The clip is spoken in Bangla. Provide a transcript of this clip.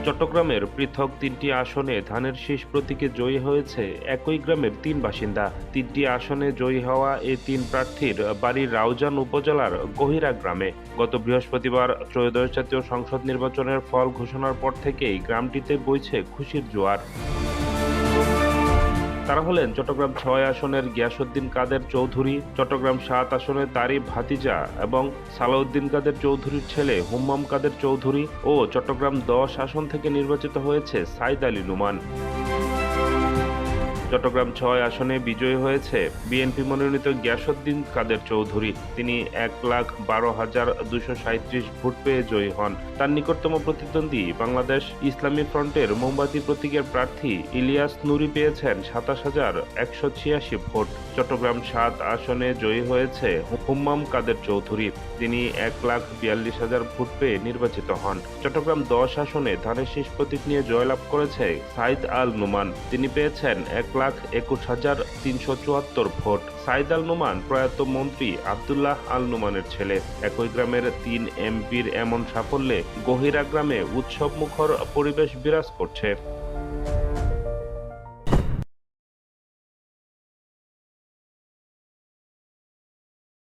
চট্টগ্রামের পৃথক ৩টি আসনে ধানের শীষ প্রতীকে জয়ী হয়েছে একই গ্রামের ৩ বাসিন্দা। ৩টি আসনে জয়ী হওয়া এই ৩ প্রার্থীর বাড়ি রাউজান উপজেলার গহিরা গ্রামে। গত বৃহস্পতিবার ত্রয়োদশ জাতীয় সংসদ নির্বাচনের ফল ঘোষণার পর থেকেই গ্রামটিতে বইছে খুশির জোয়ার। তারা হলেন চট্টগ্রাম ৬ আসনের গিয়াসউদ্দিন কাদের চৌধুরী, চট্টগ্রাম ৭ আসনে তারই ভাতিজা এবং সালাউদ্দিন কাদের চৌধুরীর ছেলে হুম্মাম কাদের চৌধুরী ও চট্টগ্রাম ১০ আসন থেকে নির্বাচিত হয়েছে সাইদ আলী নোমান। চট্টগ্রাম ৬ আসনে বিজয়ী হয়েছে বিএনপি মনোনীত গিয়াসউদ্দিন কাদের চৌধুরী। তিনি ১,১২,২৩৭ ভোট পেয়ে জয়ী হন। তার নিকটতম প্রতিদ্বন্দ্বী বাংলাদেশ ইসলামী ফ্রন্টের মোমবাতি প্রতীকের প্রার্থী ইলিয়াস নুরী পেয়েছেন ২৭,১৮৬ ভোট। চট্টগ্রাম ৭ আসনে জয়ী হয়েছে হুম্মাম কাদের চৌধুরী। তিনি ১,৪২,০০০ ভোট পেয়ে নির্বাচিত হন। চট্টগ্রাম ১০ আসনে ধানের শীষ প্রতীক নিয়ে জয়লাভ করেছে সাইদ আল নোমান। তিনি পেয়েছেন ১,২১,৩৭৪ ভোট। সাইদ আল নোমান প্রয়াত মন্ত্রী আব্দুল্লাহ আল নোমানের ছেলে। একই গ্রামের ৩ এমপির এমন সাফল্যে গহিরা গ্রামে উৎসবমুখর পরিবেশ বিরাজ করছে।